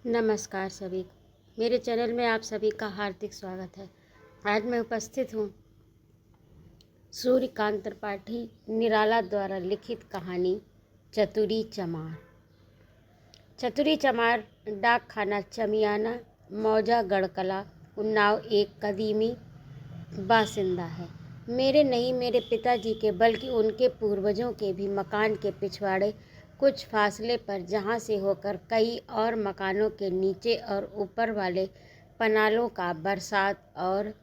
नमस्कार सभी को। मेरे चैनल में आप सभी का हार्दिक स्वागत है। आज मैं उपस्थित हूँ सूर्यकांत त्रिपाठी निराला द्वारा लिखित कहानी चतुरी चमार। चतुरी चमार डाक खाना चमियाना मौजा गढ़कला उन्नाव एक कदीमी बासिंदा है। मेरे नहीं, मेरे पिताजी के बल्कि उनके पूर्वजों के भी मकान के पिछवाड़े कुछ फासले पर, जहाँ से होकर कई और मकानों के नीचे और ऊपर वाले पनालों का बरसात और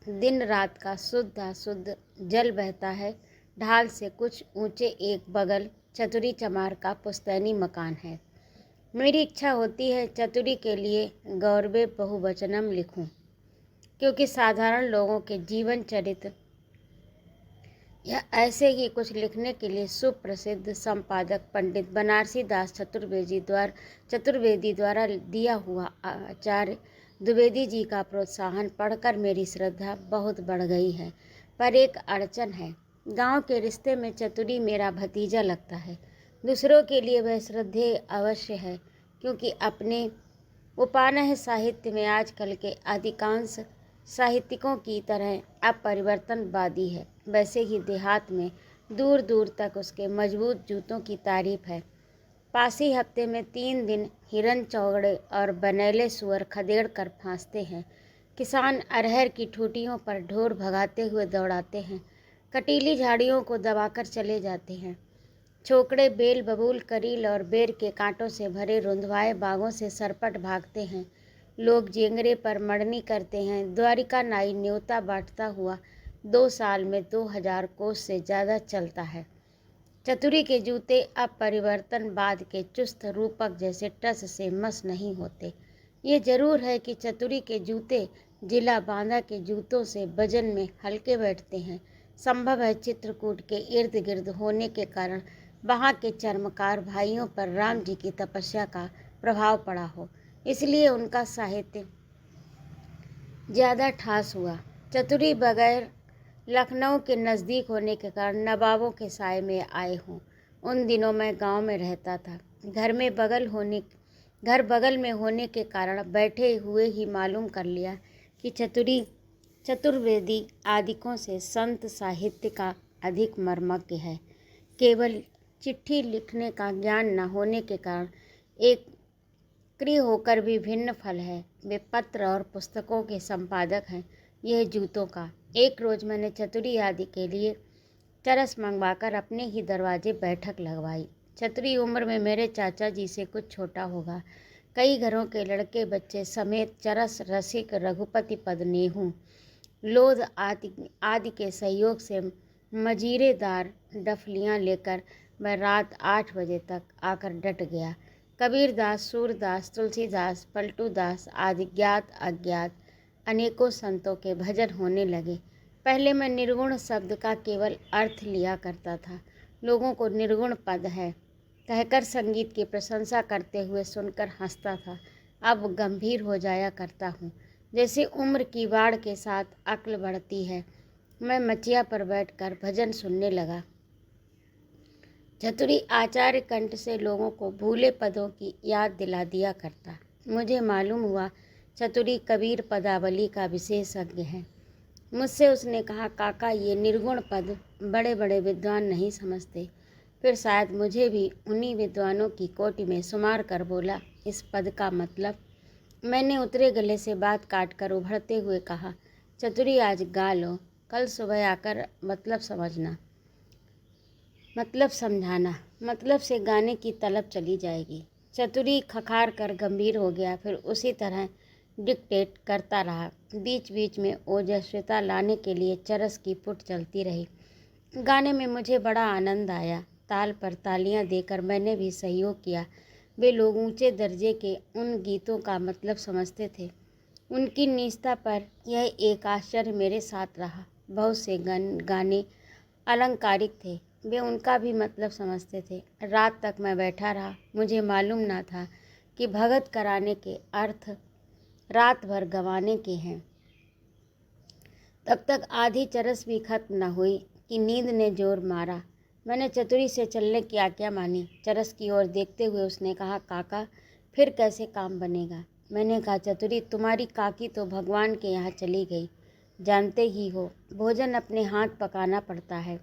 दिन रात का शुद्ध जल बहता है, ढाल से कुछ ऊंचे एक बगल चतुरी चमार का पुश्तैनी मकान है। मेरी इच्छा होती है चतुरी के लिए गौरवे बहुवचनम लिखूं, क्योंकि साधारण लोगों के जीवन चरित्र या ऐसे ही कुछ लिखने के लिए सुप्रसिद्ध संपादक पंडित बनारसी दास चतुर्वेदी द्वारा दिया हुआ आचार्य द्विवेदी जी का प्रोत्साहन पढ़कर मेरी श्रद्धा बहुत बढ़ गई है। पर एक अड़चन है। गांव के रिश्ते में चतुरी मेरा भतीजा लगता है। दूसरों के लिए वह श्रद्धेय अवश्य है, क्योंकि अपने उपान्ह साहित्य में आजकल के अधिकांश साहित्यिकों की तरह अपरिवर्तनवादी है। वैसे ही देहात में दूर दूर तक उसके मजबूत जूतों की तारीफ है। पासी हफ्ते में 3 दिन हिरन चौगड़े और बनैले सुअर खदेड़ कर फांसते हैं। किसान अरहर की ठूटियों पर ढोर भगाते हुए दौड़ाते हैं। कटीली झाड़ियों को दबाकर चले जाते हैं। छोकड़े बेल बबूल करील और बेर के कांटों से भरे रुंधवाए बागों से सरपट भागते हैं। लोग जेंगरे पर मड़नी करते हैं। द्वारिका नाई न्योता बांटता हुआ 2 साल में 2000 कोस से ज़्यादा चलता है। चतुरी के जूते अब परिवर्तनवाद के चुस्त रूपक जैसे टस से मस नहीं होते। ये जरूर है कि चतुरी के जूते जिला बांदा के जूतों से वजन में हल्के बैठते हैं। संभव है चित्रकूट के इर्द गिर्द होने के कारण वहाँ के चर्मकार भाइयों पर राम जी की तपस्या का प्रभाव पड़ा हो, इसलिए उनका साहित्य ज़्यादा ठास हुआ। चतुरी बगैर लखनऊ के नज़दीक होने के कारण नवाबों के साए में आए हों। उन दिनों मैं गांव में रहता था। घर बगल में होने के कारण बैठे हुए ही मालूम कर लिया कि चतुर्वेदी आदिकों से संत साहित्य का अधिक मर्मज्ञ है। केवल चिट्ठी लिखने का ज्ञान न होने के कारण एक क्रिय होकर भी भिन्न फल है। वे पत्र और पुस्तकों के संपादक हैं। यह जूतों का। एक रोज़ मैंने चतुरी आदि के लिए चरस मंगवाकर अपने ही दरवाजे बैठक लगवाई। चतुरी उम्र में मेरे चाचा जी से कुछ छोटा होगा। कई घरों के लड़के बच्चे समेत चरस रसिक रघुपति पद नेहू लोध आदि के सहयोग से मजीरेदार डफलियाँ लेकर मैं रात 8 बजे तक आकर डट गया। कबीरदास, सूरदास, तुलसीदास, पलटूदास आदि ज्ञात अज्ञात अनेकों संतों के भजन होने लगे। पहले मैं निर्गुण शब्द का केवल अर्थ लिया करता था। लोगों को निर्गुण पद है कहकर संगीत की प्रशंसा करते हुए सुनकर हंसता था। अब गंभीर हो जाया करता हूँ। जैसे उम्र की बाढ़ के साथ अक्ल बढ़ती है। मैं मचिया पर बैठकर भजन सुनने लगा। चतुरी आचार्य कंठ से लोगों को भूले पदों की याद दिला दिया करता। मुझे मालूम हुआ चतुरी कबीर पदावली का विशेषज्ञ है। मुझसे उसने कहा, काका ये निर्गुण पद बड़े बड़े विद्वान नहीं समझते। फिर शायद मुझे भी उन्हीं विद्वानों की कोटि में शुमार कर बोला, इस पद का मतलब। मैंने उतरे गले से बात काटकर उभरते हुए कहा, चतुरी आज गा लो, कल सुबह आकर मतलब समझाना। मतलब से गाने की तलब चली जाएगी। चतुरी खखार कर गंभीर हो गया। फिर उसी तरह डिक्टेट करता रहा। बीच बीच में ओजस्विता लाने के लिए चरस की पुट चलती रही। गाने में मुझे बड़ा आनंद आया। ताल पर तालियां देकर मैंने भी सहयोग किया। वे लोग ऊंचे दर्जे के उन गीतों का मतलब समझते थे। उनकी नीचता पर यह एक आश्चर्य मेरे साथ रहा। बहुत से गाने अलंकारिक थे। वे उनका भी मतलब समझते थे। रात तक मैं बैठा रहा। मुझे मालूम न था कि भगत कराने के अर्थ रात भर गंवाने के हैं। तब तक आधी चरस भी खत्म न हुई कि नींद ने जोर मारा। मैंने चतुरी से चलने की आज्ञा मानी। चरस की ओर देखते हुए उसने कहा, काका फिर कैसे काम बनेगा। मैंने कहा, चतुरी तुम्हारी काकी तो भगवान के यहाँ चली गई, जानते ही हो भोजन अपने हाथ पकाना पड़ता है,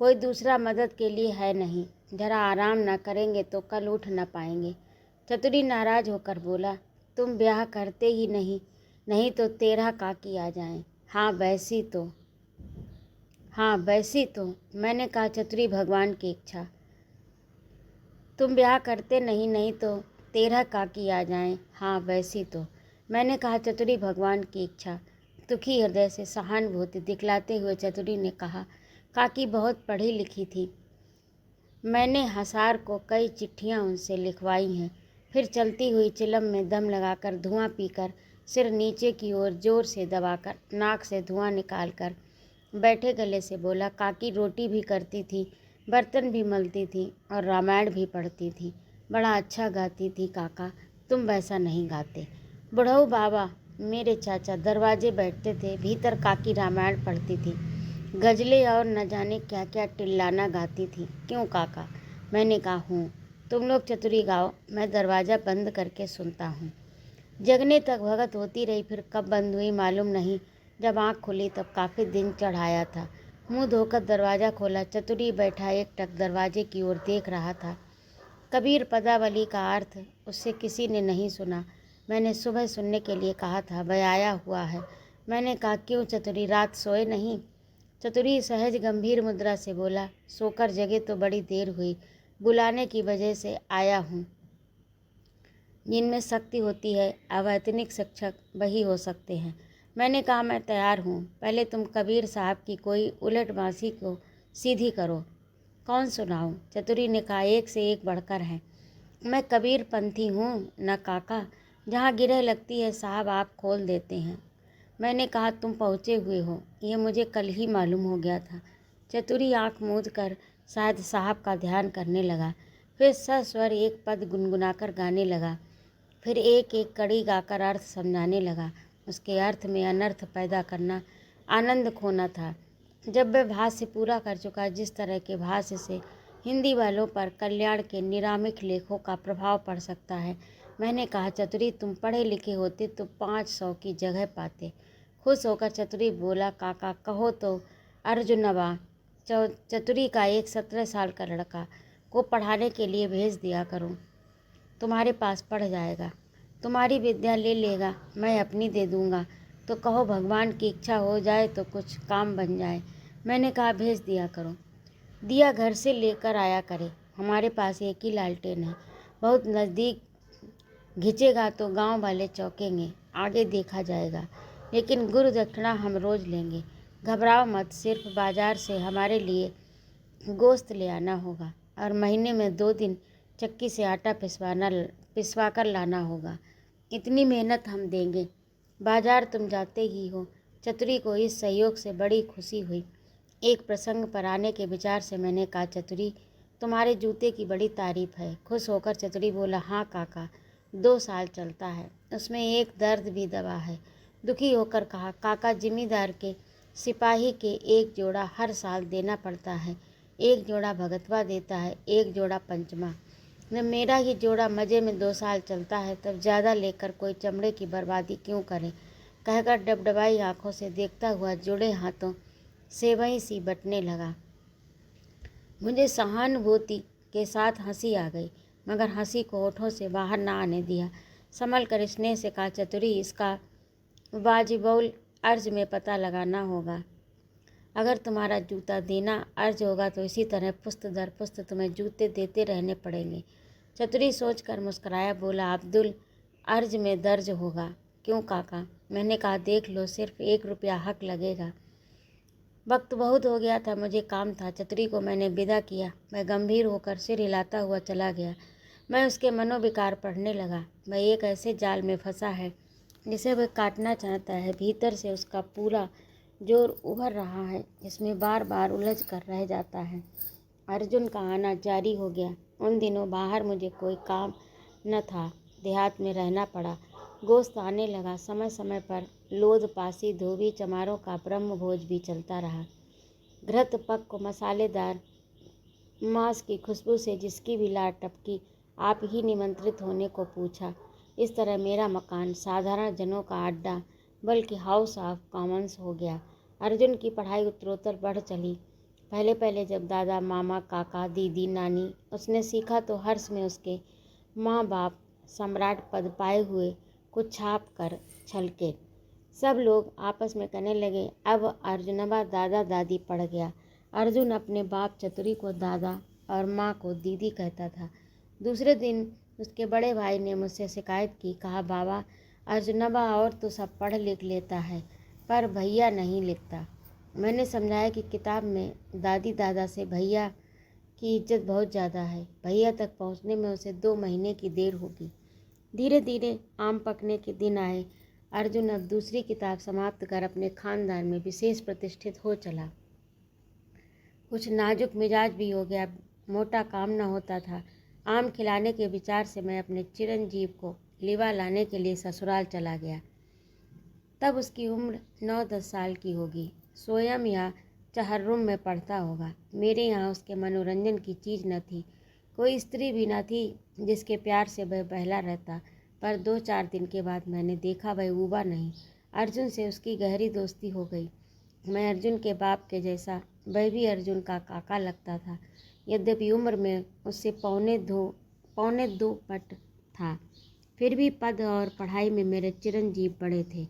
कोई दूसरा मदद के लिए है नहीं। जरा आराम ना करेंगे तो कल उठ न पाएंगे। चतुरी नाराज होकर बोला, तुम ब्याह करते ही नहीं, नहीं तो 13 काकी आ जाएं। हाँ वैसी तो। मैंने कहा, चतुरी भगवान की इच्छा, तुम ब्याह करते नहीं, नहीं तो 13 काकी आ जाएं। हाँ वैसी तो। मैंने कहा, चतुरी भगवान की इच्छा। दुखी हृदय से सहानुभूति दिखलाते हुए चतुरी ने कहा, काकी बहुत पढ़ी लिखी थी, मैंने हसार को कई चिट्ठियाँ उनसे लिखवाई हैं। फिर चलती हुई चिलम में दम लगाकर धुआं पीकर सिर नीचे की ओर जोर से दबाकर नाक से धुआं निकालकर बैठे गले से बोला, काकी रोटी भी करती थी, बर्तन भी मलती थी और रामायण भी पढ़ती थी। बड़ा अच्छा गाती थी काका, तुम वैसा नहीं गाते। बुढ़ऊ बाबा मेरे चाचा दरवाजे बैठते थे, भीतर काकी रामायण पढ़ती थी, गजलें और न जाने क्या क्या टिल्लाना गाती थी। क्यों काका? मैंने कहा, हूँ। तुम लोग चतुरी गाओ, मैं दरवाज़ा बंद करके सुनता हूँ। जगने तक भगत होती रही, फिर कब बंद हुई मालूम नहीं। जब आँख खुली तब काफ़ी दिन चढ़ाया था। मुंह धोकर दरवाज़ा खोला, चतुरी बैठा एकटक दरवाजे की ओर देख रहा था। कबीर पदावली का अर्थ उससे किसी ने नहीं सुना। मैंने सुबह सुनने के लिए कहा था, वह आया हुआ है। मैंने कहा, क्यों चतुरी, रात सोए नहीं? चतुरी सहज गंभीर मुद्रा से बोला, सोकर जगे तो बड़ी देर हुई, बुलाने की वजह से आया हूँ। जिनमें शक्ति होती है अवैतनिक शिक्षक वही हो सकते हैं। मैंने कहा, मैं तैयार हूँ, पहले तुम कबीर साहब की कोई उलटबाजी को सीधी करो। कौन सुनाऊँ? चतुरी ने कहा, एक से एक बढ़कर है। मैं कबीर पंथी हूँ न काका, जहाँ गिरह लगती है साहब आप खोल देते हैं। मैंने कहा, तुम पहुँचे हुए हो, ये मुझे कल ही मालूम हो गया था। चतुरी आँख मूंद कर शायद साहब का ध्यान करने लगा, फिर सस्वर एक पद गुनगुनाकर गाने लगा, फिर एक एक कड़ी गाकर अर्थ समझाने लगा। उसके अर्थ में अनर्थ पैदा करना आनंद खोना था। जब वह भाष्य पूरा कर चुका, जिस तरह के भाष्य से हिंदी वालों पर कल्याण के निरामिक लेखों का प्रभाव पड़ सकता है, मैंने कहा, चतुरी तुम पढ़े लिखे होते तो 500 की जगह पाते। खुश होकर चतुरी बोला, काका कहो तो अर्जुनवा चतुरी का एक 17 साल का लड़का को पढ़ाने के लिए भेज दिया करूं, तुम्हारे पास पढ़ जाएगा, तुम्हारी विद्या ले लेगा, मैं अपनी दे दूंगा, तो कहो भगवान की इच्छा हो जाए तो कुछ काम बन जाए। मैंने कहा, भेज दिया करो, दिया घर से लेकर आया करे, हमारे पास एक ही लालटेन है, बहुत नज़दीक घिंचेगा तो गांव वाले चौंकेंगे, आगे देखा जाएगा, लेकिन गुरु दक्षिणा हम रोज़ लेंगे। घबराओ मत, सिर्फ बाजार से हमारे लिए गोश्त ले आना होगा और महीने में 2 दिन चक्की से आटा पिसवा कर लाना होगा। इतनी मेहनत हम देंगे, बाजार तुम जाते ही हो। चतुरी को इस सहयोग से बड़ी खुशी हुई। एक प्रसंग पर आने के विचार से मैंने कहा, चतुरी तुम्हारे जूते की बड़ी तारीफ है। खुश होकर चतुरी बोला, हाँ काका, 2 साल चलता है, उसमें एक दर्द भी दबा है। दुखी होकर कहा, काका जिमीदार के सिपाही के एक जोड़ा हर साल देना पड़ता है, एक जोड़ा भगतवा देता है, एक जोड़ा पंचमा। जब मेरा ही जोड़ा मज़े में 2 साल चलता है, तब ज़्यादा लेकर कोई चमड़े की बर्बादी क्यों करे, कहकर डबडबाई आंखों से देखता हुआ जुड़े हाथों से वहीं सी बटने लगा। मुझे सहानुभूति के साथ हंसी आ गई, मगर हंसी को होठों से बाहर ना आने दिया। संभल कर स्नेह से कहा, चतुरी इसका वाजिबौल अर्ज में पता लगाना होगा। अगर तुम्हारा जूता देना अर्ज होगा तो इसी तरह पुस्त दर पुस्त तुम्हें जूते देते रहने पड़ेंगे। चतुरी सोचकर मुस्कुराया, बोला, अब्दुल अर्ज में दर्ज होगा। क्यों काका? मैंने कहा, देख लो, सिर्फ 1 रुपया हक लगेगा। वक्त बहुत हो गया था, मुझे काम था। चतुरी को मैंने विदा किया। मैं गंभीर होकर सिर हिलाता हुआ चला गया। मैं उसके मनोविकार पढ़ने लगा। वह एक ऐसे जाल में फंसा है जिसे वह काटना चाहता है। भीतर से उसका पूरा जोर उभर रहा है, जिसमें बार बार उलझ कर रह जाता है। अर्जुन का आना जारी हो गया। उन दिनों बाहर मुझे कोई काम न था, देहात में रहना पड़ा। गोश्त आने लगा। समय समय पर लोध, पासी, धोबी, चमारों का ब्रह्म भोज भी चलता रहा। घृत पक्व मसालेदार मांस की खुशबू से जिसकी भी लार टपकी, आप ही निमंत्रित होने को पूछा। इस तरह मेरा मकान साधारण जनों का अड्डा बल्कि हाउस ऑफ कॉमन्स हो गया। अर्जुन की पढ़ाई उत्तरोत्तर बढ़ चली। पहले पहले जब दादा, मामा, काका, दीदी, नानी उसने सीखा तो हर्ष में उसके माँ बाप सम्राट पद पाए हुए कुछ छाप कर छलके। सब लोग आपस में कहने लगे, अब अर्जुनबा दादा दादी पढ़ गया। अर्जुन अपने बाप चतुरी को दादा और माँ को दीदी कहता था। दूसरे दिन उसके बड़े भाई ने मुझसे शिकायत की। कहा, बाबा अर्जुनबा और तो सब पढ़ लिख लेता है पर भैया नहीं लिखता। मैंने समझाया कि किताब में दादी दादा से भैया की इज्जत बहुत ज़्यादा है। भैया तक पहुँचने में उसे 2 महीने की देर होगी। धीरे धीरे आम पकने के दिन आए। अर्जुन अब दूसरी किताब समाप्त कर अपने खानदान में विशेष प्रतिष्ठित हो चला। कुछ नाजुक मिजाज भी हो गया। मोटा काम न होता था। आम खिलाने के विचार से मैं अपने चिरंजीव को लिवा लाने के लिए ससुराल चला गया। तब उसकी उम्र 9-10 साल की होगी। स्वयं या चहर्रुम में पढ़ता होगा। मेरे यहाँ उसके मनोरंजन की चीज़ न थी। कोई स्त्री भी न थी जिसके प्यार से वह बहला रहता। पर 2-4 दिन के बाद मैंने देखा वह ऊबा नहीं। अर्जुन से उसकी गहरी दोस्ती हो गई। मैं अर्जुन के बाप के जैसा, वह भी अर्जुन का काका लगता था। यद्यपि उम्र में उससे पौने दो पट था, फिर भी पद और पढ़ाई में मेरे चिरंजीव बड़े थे।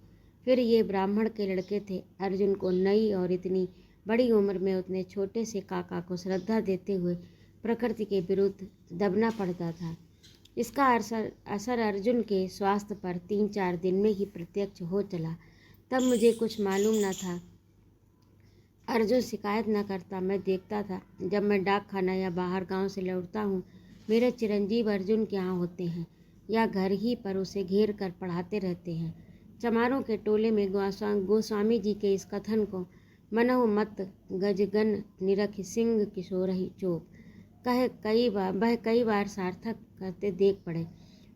फिर ये ब्राह्मण के लड़के थे। अर्जुन को नई और इतनी बड़ी उम्र में उतने छोटे से काका को श्रद्धा देते हुए प्रकृति के विरुद्ध दबना पड़ता था। इसका असर अर्जुन के स्वास्थ्य पर 3-4 दिन में ही प्रत्यक्ष हो चला। तब मुझे कुछ मालूम न था। अर्जुन शिकायत न करता। मैं देखता था जब मैं डाक खाना या बाहर गांव से लौटता हूँ, मेरे चिरंजीव अर्जुन के यहाँ होते हैं या घर ही पर उसे घेर कर पढ़ाते रहते हैं। चमारों के टोले में गोस्वामी जी के इस कथन को मनहु मत गजगन निरख सिंह किशोरहि चोप कह कई बार सार्थक करते देख पड़े।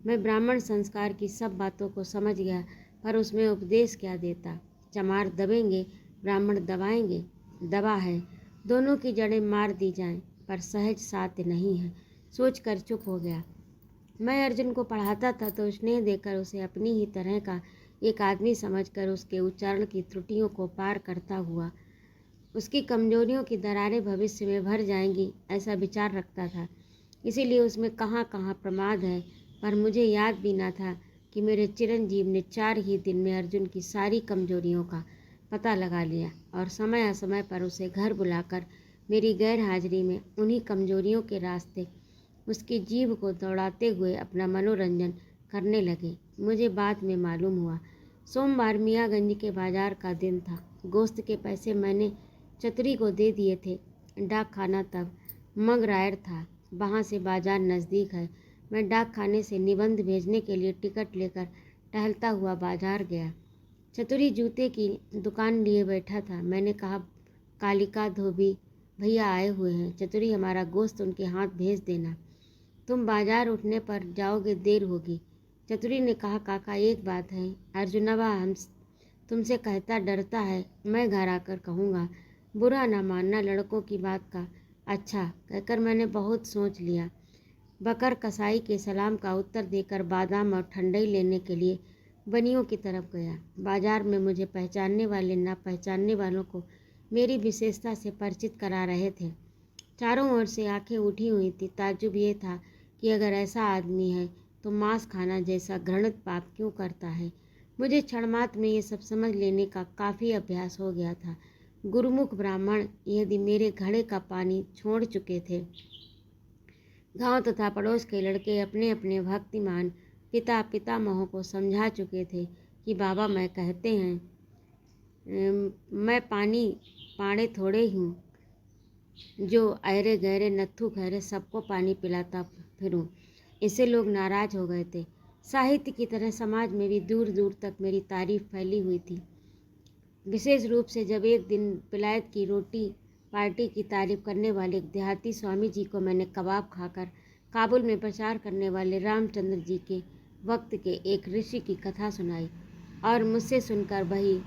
मैं ब्राह्मण संस्कार की सब बातों को समझ गया, पर उसमें उपदेश क्या देता। चमार दबेंगे, ब्राह्मण दबाएंगे। दबा है, दोनों की जड़ें मार दी जाएं, पर सहज साध्य नहीं है, सोचकर चुप हो गया। मैं अर्जुन को पढ़ाता था तो स्नेह देकर उसे अपनी ही तरह का एक आदमी समझकर उसके उच्चारण की त्रुटियों को पार करता हुआ उसकी कमजोरियों की दरारें भविष्य में भर जाएंगी ऐसा विचार रखता था। इसीलिए उसमें कहाँ कहाँ प्रमाद है। पर मुझे याद भी न था कि मेरे चिरंजीव ने 4 ही दिन में अर्जुन की सारी कमजोरियों का पता लगा लिया और समय असमय पर उसे घर बुलाकर मेरी गैर हाजिरी में उन्हीं कमजोरियों के रास्ते उसकी जीभ को दौड़ाते हुए अपना मनोरंजन करने लगे। मुझे बाद में मालूम हुआ सोमवार मियाँगंज के बाजार का दिन था। गोश्त के पैसे मैंने चतुरी को दे दिए थे। डाक खाना तब मंगरायर था। वहाँ से बाजार नज़दीक है। मैं डाक खाने से निबंध भेजने के लिए टिकट लेकर टहलता हुआ बाजार गया। चतुरी जूते की दुकान लिए बैठा था। मैंने कहा, कालिका धोबी भैया आए हुए हैं, चतुरी हमारा गोश्त उनके हाथ भेज देना। तुम बाजार उठने पर जाओगे, देर होगी। चतुरी ने कहा, काका एक बात है, अर्जुनवा हम तुमसे कहता डरता है, मैं घर आकर कहूँगा, बुरा ना मानना लड़कों की बात का। अच्छा कहकर मैंने बहुत सोच लिया। बकर कसाई के सलाम का उत्तर देकर बादाम और ठंडाई लेने के लिए बनियों की तरफ गया। बाजार में मुझे पहचानने वाले ना पहचानने वालों को मेरी विशेषता से परिचित करा रहे थे। चारों ओर से आंखें उठी हुई थी। ताज्जुब ये था कि अगर ऐसा आदमी है तो मांस खाना जैसा घृणित पाप क्यों करता है। मुझे क्षणमात्र में ये सब समझ लेने का काफ़ी अभ्यास हो गया था। गुरुमुख ब्राह्मण यदि मेरे घड़े का पानी छोड़ चुके थे, गांव तथा पड़ोस के लड़के अपने अपने भक्तिमान पिता पितामहों को समझा चुके थे कि बाबा मैं कहते हैं मैं पाड़े थोड़े हूँ जो अहरे गहरे नत्थू खैरे सबको पानी पिलाता फिरूं। इससे लोग नाराज हो गए थे। साहित्य की तरह समाज में भी दूर दूर तक मेरी तारीफ फैली हुई थी। विशेष रूप से जब एक दिन विलायत की रोटी पार्टी की तारीफ करने वाले देहाती स्वामी जी को मैंने कबाब खाकर काबुल में प्रचार करने वाले रामचंद्र जी के वक्त के एक ऋषि की कथा सुनाई और मुझसे सुनकर वही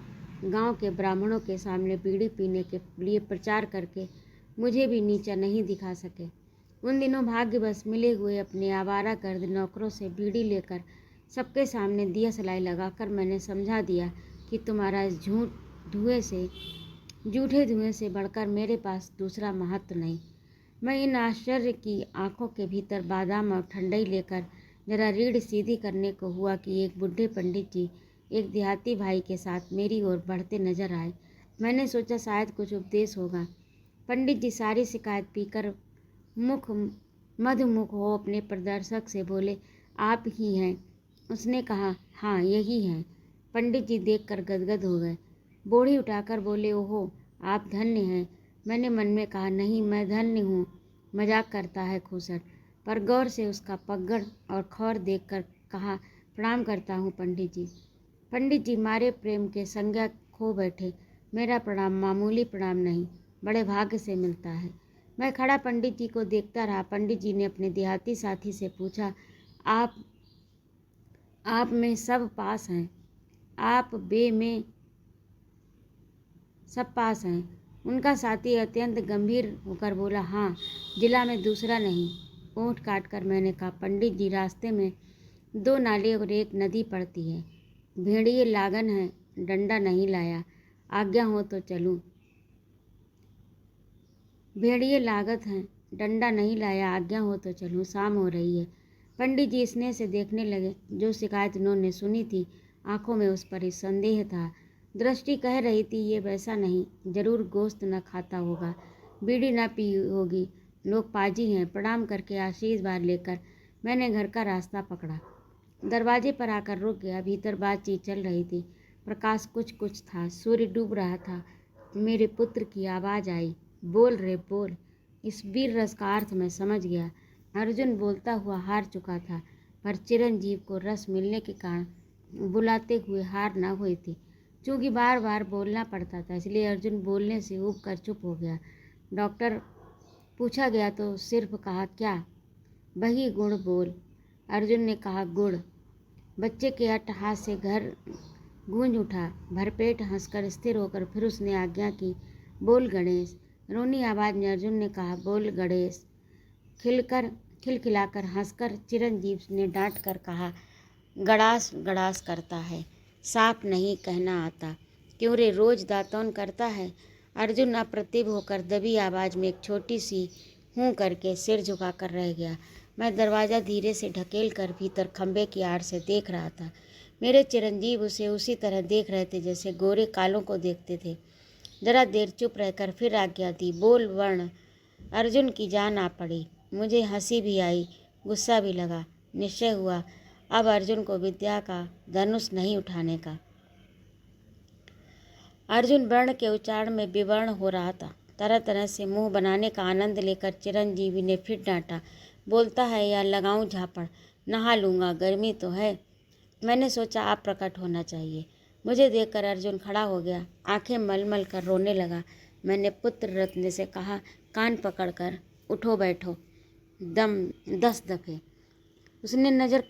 गांव के ब्राह्मणों के सामने बीड़ी पीने के लिए प्रचार करके मुझे भी नीचा नहीं दिखा सके। उन दिनों भाग्यवश मिले हुए अपने आवारागर्द नौकरों से बीड़ी लेकर सबके सामने दिया सलाई लगाकर मैंने समझा दिया कि तुम्हारा इस झूठे धुएं से बढ़कर मेरे पास दूसरा महत्व नहीं। मैं इन आश्चर्य की आंखों के भीतर बादाम और ठंडई लेकर जरा रीढ़ सीधी करने को हुआ कि एक बूढ़े पंडित जी एक देहाती भाई के साथ मेरी ओर बढ़ते नजर आए। मैंने सोचा शायद कुछ उपदेश होगा। पंडित जी सारी शिकायत पीकर मधुमुख हो अपने प्रदर्शक से बोले, आप ही हैं? उसने कहा, हाँ यही हैं। पंडित जी देखकर गदगद हो गए। बूढ़ी उठाकर बोले, ओहो आप धन्य हैं। मैंने मन में कहा, नहीं मैं धन्य हूँ, मजाक करता है खूसट। पर गौर से उसका पगड़ और खौर देखकर कहा, प्रणाम करता हूँ पंडित जी। पंडित जी मारे प्रेम के संज्ञा खो बैठे। मेरा प्रणाम मामूली प्रणाम नहीं, बड़े भाग्य से मिलता है। मैं खड़ा पंडित जी को देखता रहा। पंडित जी ने अपने देहाती साथी से पूछा, आप में सब पास हैं? आप बे में सब पास हैं? उनका साथी अत्यंत गंभीर होकर बोला, हाँ जिला में दूसरा नहीं। ऊँट काट कर मैंने कहा, पंडित जी रास्ते में 2 नाले और एक नदी पड़ती है। भेड़िए लागन है, डंडा नहीं लाया, आज्ञा हो तो चलूं। भेड़िए लागत हैं, डंडा नहीं लाया, आज्ञा हो तो चलूं, शाम हो रही है। पंडित जी स्नेह से देखने लगे। जो शिकायत उन्होंने सुनी थी आंखों में उस पर ही संदेह था। दृष्टि कह रही थी ये वैसा नहीं, जरूर गोश्त न खाता होगा, बीड़ी न पी होगी, लोग पाजी हैं। प्रणाम करके आशीर्वाद लेकर मैंने घर का रास्ता पकड़ा। दरवाजे पर आकर रुक गया। भीतर बातचीत चल रही थी। प्रकाश कुछ कुछ था, सूर्य डूब रहा था। मेरे पुत्र की आवाज़ आई, बोल रे बोल। इस वीर रस का अर्थ मैं समझ गया। अर्जुन बोलता हुआ हार चुका था, पर चिरंजीव को रस मिलने के कारण बुलाते हुए हार न हुई थी। चूँकि बार बार बोलना पड़ता था इसलिए अर्जुन बोलने से ऊब कर चुप हो गया। डॉक्टर पूछा गया तो सिर्फ कहा, क्या? वही गुण बोल। अर्जुन ने कहा, गुड़। बच्चे के अट्टहास से घर गूंज उठा। भरपेट हंसकर स्थिर होकर फिर उसने आज्ञा की, बोल गणेश। रोनी आवाज़ में अर्जुन ने कहा, बोल गणेश। खिलखिलाकर हंसकर चिरंजीव ने डांट कर कहा, गड़ास गड़ास करता है, साफ नहीं कहना आता। क्यों रे, रोज दातौन करता है? अर्जुन अप्रतिभ होकर दबी आवाज़ में एक छोटी सी हूँ करके सिर झुकाकर रह गया। मैं दरवाज़ा धीरे से ढकेल कर भीतर खंबे की आड़ से देख रहा था। मेरे चिरंजीव उसे उसी तरह देख रहे थे जैसे गोरे कालों को देखते थे। जरा देर चुप रहकर फिर आज्ञा दी, बोल वर्ण। अर्जुन की जान आ पड़ी। मुझे हंसी भी आई, गुस्सा भी लगा। निश्चय हुआ अब अर्जुन को विद्या का धनुष नहीं उठाने का। अर्जुन वर्ण के उच्चारण में विवर्ण हो रहा था। तरह तरह से मुंह बनाने का आनंद लेकर चिरंजीवी ने फिर डांटा, बोलता है या लगाऊं झापड़? नहा लूँगा, गर्मी तो है। मैंने सोचा आप प्रकट होना चाहिए। मुझे देखकर अर्जुन खड़ा हो गया, आंखें मलमल कर रोने लगा। मैंने पुत्र रत्न से कहा, कान पकड़कर उठो बैठो 10 दफ़े। उसने नज़र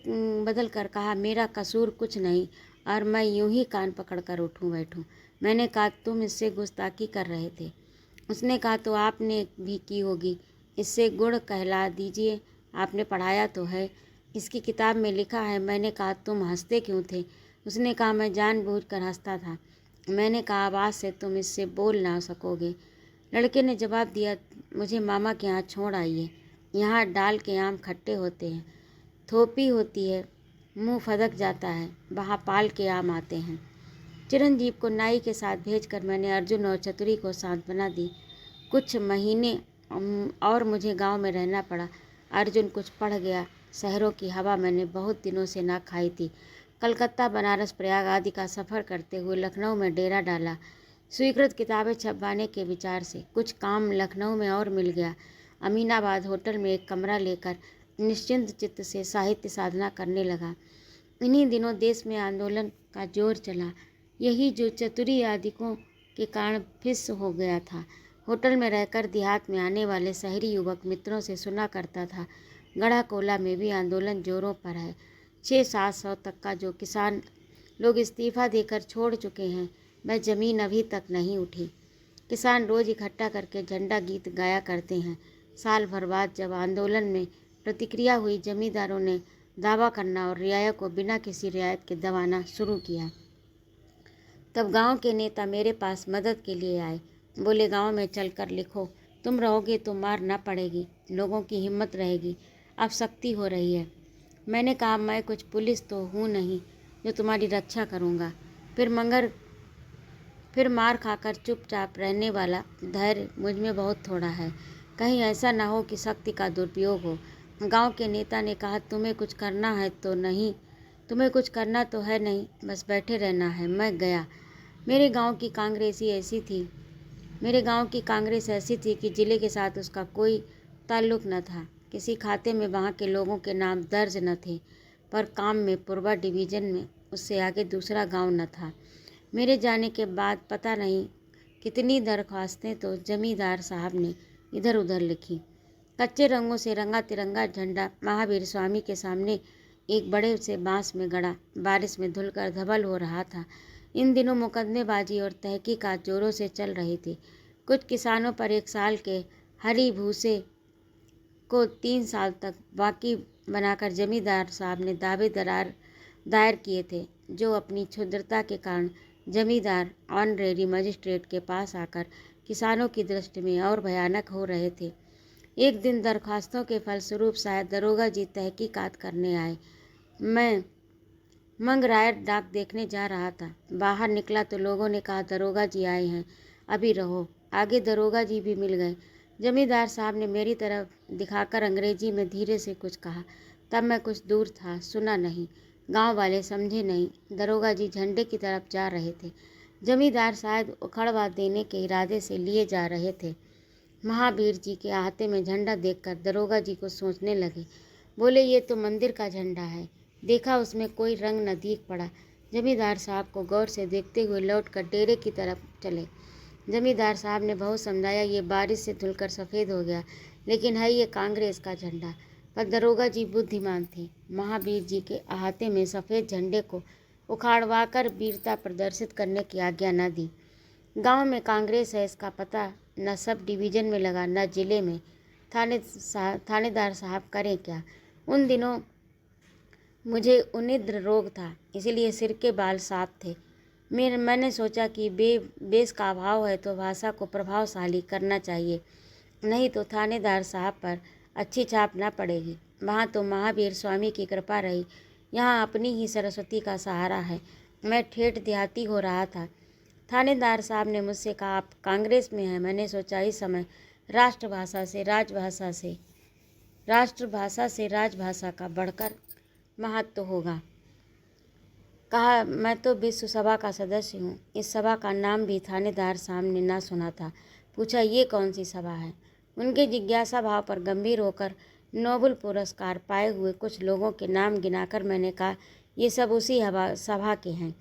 बदल कर कहा, मेरा कसूर कुछ नहीं और मैं यूं ही कान पकड़कर उठूं बैठूं। मैंने कहा, तुम इससे गुस्ताखी कर रहे थे। उसने कहा, तो आपने भी की होगी, इससे गुण कहला दीजिए, आपने पढ़ाया तो है, इसकी किताब में लिखा है। मैंने कहा, तुम हंसते क्यों थे? उसने कहा, मैं जानबूझकर हंसता था। मैंने कहा, आवाज़ से तुम इससे बोल ना सकोगे। लड़के ने जवाब दिया, मुझे मामा के यहाँ छोड़ आइए, यहाँ डाल के आम खट्टे होते हैं, थोपी होती है, मुंह फदक जाता है, वहाँ पाल के आम आते हैं। चिरंजीव को नाई के साथ भेजकर मैंने अर्जुन और चतुरी को सांत्वना दी। कुछ महीने और मुझे गांव में रहना पड़ा। अर्जुन कुछ पढ़ गया। शहरों की हवा मैंने बहुत दिनों से ना खाई थी। कलकत्ता, बनारस, प्रयाग आदि का सफ़र करते हुए लखनऊ में डेरा डाला। स्वीकृत किताबें छपवाने के विचार से कुछ काम लखनऊ में और मिल गया। अमीनाबाद होटल में एक कमरा लेकर निश्चिंत चित्त से साहित्य साधना करने लगा। इन्हीं दिनों देश में आंदोलन का जोर चला, यही जो चतुरी आदिकों के कारण फिस हो गया था। होटल में रहकर देहात में आने वाले शहरी युवक मित्रों से सुना करता था, गढ़ा कोला में भी आंदोलन जोरों पर है। 600-700 तक का जो किसान लोग इस्तीफा देकर छोड़ चुके हैं, वह जमीन अभी तक नहीं उठी। किसान रोज इकट्ठा करके झंडा गीत गाया करते हैं। साल भर बाद जब आंदोलन में प्रतिक्रिया हुई, जमींदारों ने दावा करना और रियाया को बिना किसी रियायत के दबाना शुरू किया। तब गांव के नेता मेरे पास मदद के लिए आए। बोले, गांव में चलकर लिखो, तुम रहोगे तो मार ना पड़ेगी, लोगों की हिम्मत रहेगी, अब सख्ती हो रही है। मैंने कहा, मैं कुछ पुलिस तो हूँ नहीं जो तुम्हारी रक्षा करूँगा। फिर मार खाकर चुपचाप रहने वाला धैर्य मुझ में बहुत थोड़ा है। कहीं ऐसा ना हो कि शक्ति का दुरुपयोग हो। गांव के नेता ने कहा, तुम्हें कुछ करना है तो नहीं, तुम्हें कुछ करना तो है नहीं, बस बैठे रहना है। मैं गया। मेरे गांव की कांग्रेस ऐसी थी कि जिले के साथ उसका कोई ताल्लुक न था। किसी खाते में वहाँ के लोगों के नाम दर्ज न थे, पर काम में पूर्वा डिवीज़न में उससे आगे दूसरा गांव न था। मेरे जाने के बाद पता नहीं कितनी दरख्वास्तें तो जमींदार साहब ने इधर उधर लिखी। कच्चे रंगों से रंगा तिरंगा झंडा महावीर स्वामी के सामने एक बड़े से बांस में गड़ा बारिश में धुलकर धवल हो रहा था। इन दिनों मुकदमेबाजी और तहकीकात जोरों से चल रही थी। कुछ किसानों पर 1 साल के हरी भूसे को 3 साल तक बाकी बनाकर जमींदार साहब ने दावे दायर किए थे, जो अपनी क्षुद्रता के कारण जमींदार ऑनरेरी मजिस्ट्रेट के पास आकर किसानों की दृष्टि में और भयानक हो रहे थे। एक दिन दरख्वास्तों के फलस्वरूप शायद दरोगा जी तहकीकात करने आए। मैं मंगरायर डाक देखने जा रहा था। बाहर निकला तो लोगों ने कहा, दरोगा जी आए हैं, अभी रहो। आगे दरोगा जी भी मिल गए। जमींदार साहब ने मेरी तरफ दिखाकर अंग्रेजी में धीरे से कुछ कहा। तब मैं कुछ दूर था, सुना नहीं। गांव वाले समझे नहीं। दरोगा जी झंडे की तरफ जा रहे थे। जमींदार शायद उखड़वा देने के इरादे से लिए जा रहे थे। महावीर जी के हाथे में झंडा देखकर दरोगा जी को सोचने लगे। बोले, ये तो मंदिर का झंडा है। देखा, उसमें कोई रंग न दिख पड़ा। जमींदार साहब को गौर से देखते हुए लौटकर डेरे की तरफ चले। जमींदार साहब ने बहुत समझाया, ये बारिश से धुलकर सफ़ेद हो गया, लेकिन है ये कांग्रेस का झंडा। पर दरोगा जी बुद्धिमान थे। महावीर जी के अहाते में सफ़ेद झंडे को उखाड़वाकर वीरता प्रदर्शित करने की आज्ञा न दी। गांव में कांग्रेस है इसका पता न सब डिवीज़न में लगा, न जिले में। थानेदार साहब करें क्या। उन दिनों मुझे उनिद्र रोग था, इसलिए सिर के बाल साफ थे। मैंने सोचा कि बेस का अभाव है तो भाषा को प्रभावशाली करना चाहिए, नहीं तो थानेदार साहब पर अच्छी छाप न पड़ेगी। वहाँ तो महावीर स्वामी की कृपा रही, यहाँ अपनी ही सरस्वती का सहारा है। मैं ठेठ देहाती हो रहा था। थानेदार साहब ने मुझसे कहा, आप कांग्रेस में हैं। मैंने सोचा, इस समय राष्ट्रभाषा से राजभाषा का बढ़कर महत्व होगा। कहा, मैं तो विश्व सभा का सदस्य हूँ। इस सभा का नाम भी थानेदार साहब ने ना सुना था। पूछा, ये कौन सी सभा है। उनके जिज्ञासा भाव पर गंभीर होकर नोबेल पुरस्कार पाए हुए कुछ लोगों के नाम गिनाकर मैंने कहा, ये सब उसी सभा के हैं,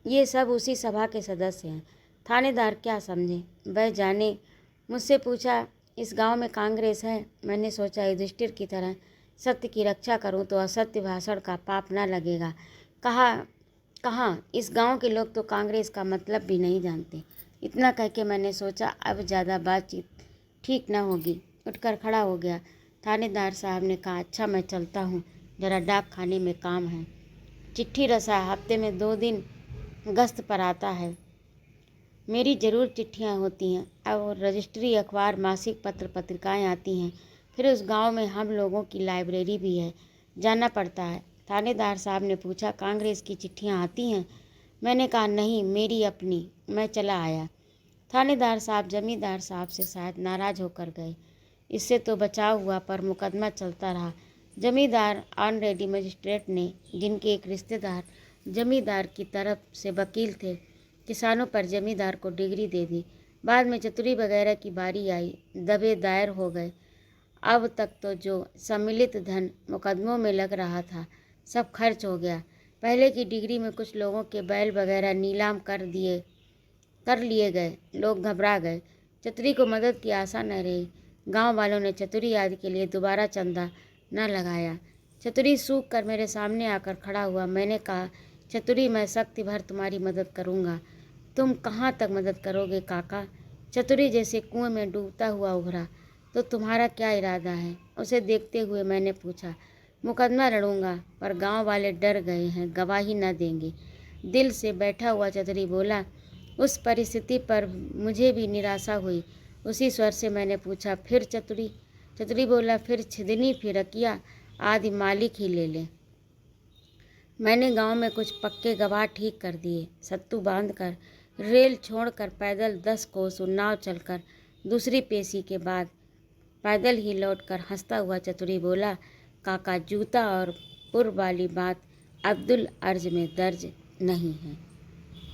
ये सब उसी सभा के सदस्य हैं। थानेदार क्या समझे वह जाने। मुझसे पूछा, इस गांव में कांग्रेस है। मैंने सोचा, युधिष्ठिर की तरह सत्य की रक्षा करूं तो असत्य भाषण का पाप न लगेगा। कहाँ इस गांव के लोग तो कांग्रेस का मतलब भी नहीं जानते। इतना कह के मैंने सोचा, अब ज़्यादा बातचीत ठीक न होगी। उठकर खड़ा हो गया। थानेदार साहब ने कहा, अच्छा मैं चलता हूँ, ज़रा डाक खाने में काम है। चिट्ठी रसा हफ्ते में 2 दिन गश्त पर आता है। मेरी ज़रूर चिट्ठियाँ होती हैं और रजिस्ट्री, अखबार, मासिक पत्र, पत्रिकाएँ आती हैं। फिर उस गांव में हम लोगों की लाइब्रेरी भी है, जाना पड़ता है। थानेदार साहब ने पूछा, कांग्रेस की चिट्ठियाँ आती हैं। मैंने कहा, नहीं, मेरी अपनी। मैं चला आया। थानेदार साहब जमींदार साहब से शायद नाराज़ होकर गए। इससे तो बचाव हुआ, पर मुकदमा चलता रहा। जमींदार ऑनरेडी मजिस्ट्रेट ने, जिनके एक रिश्तेदार जमींदार की तरफ से वकील थे, किसानों पर जमींदार को डिग्री दे दी। बाद में चतुरी वगैरह की बारी आई, दबे दायर हो गए। अब तक तो जो सम्मिलित धन मुकदमों में लग रहा था, सब खर्च हो गया। पहले की डिग्री में कुछ लोगों के बैल वगैरह नीलाम कर लिए गए। लोग घबरा गए। चतुरी को मदद की आशा न रही। गांव वालों ने चतुरी आदि के लिए दोबारा चंदा न लगाया। चतुरी सूख कर मेरे सामने आकर खड़ा हुआ। मैंने कहा, चतुरी, मैं शक्ति भर तुम्हारी मदद करूँगा। तुम कहाँ तक मदद करोगे काका। चतुरी जैसे कुएं में डूबता हुआ उभरा। तो तुम्हारा क्या इरादा है? उसे देखते हुए मैंने पूछा। मुकदमा लड़ूंगा, पर गांव वाले डर गए हैं, गवाही न देंगे। दिल से बैठा हुआ चतुरी बोला। उस परिस्थिति पर मुझे भी निराशा हुई। उसी स्वर से मैंने पूछा, फिर चतुरी? चतुरी बोला, फिर छिदनी फिरकिया आदि मालिक ही ले ले। मैंने गांव में कुछ पक्के गवाह ठीक कर दिए। सत्तू बांधकर, रेल छोड़कर, पैदल 10 कोस उन्नाव चलकर, दूसरी पेशी के बाद पैदल ही लौटकर हंसता हुआ चतुरी बोला, काका, जूता और पूर्व वाली बात अब्दुल अर्ज में दर्ज नहीं है।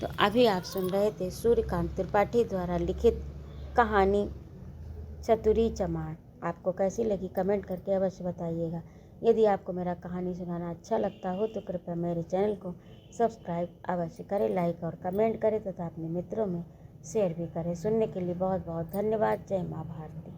तो अभी आप सुन रहे थे सूर्यकांत त्रिपाठी द्वारा लिखित कहानी चतुरी चमार। आपको कैसी लगी कमेंट करके अवश्य बताइएगा। यदि आपको मेरा कहानी सुनाना अच्छा लगता हो तो कृपया मेरे चैनल को सब्सक्राइब अवश्य करें, लाइक और कमेंट करें तथा अपने मित्रों में शेयर भी करें। सुनने के लिए बहुत बहुत धन्यवाद। जय माँ भारती।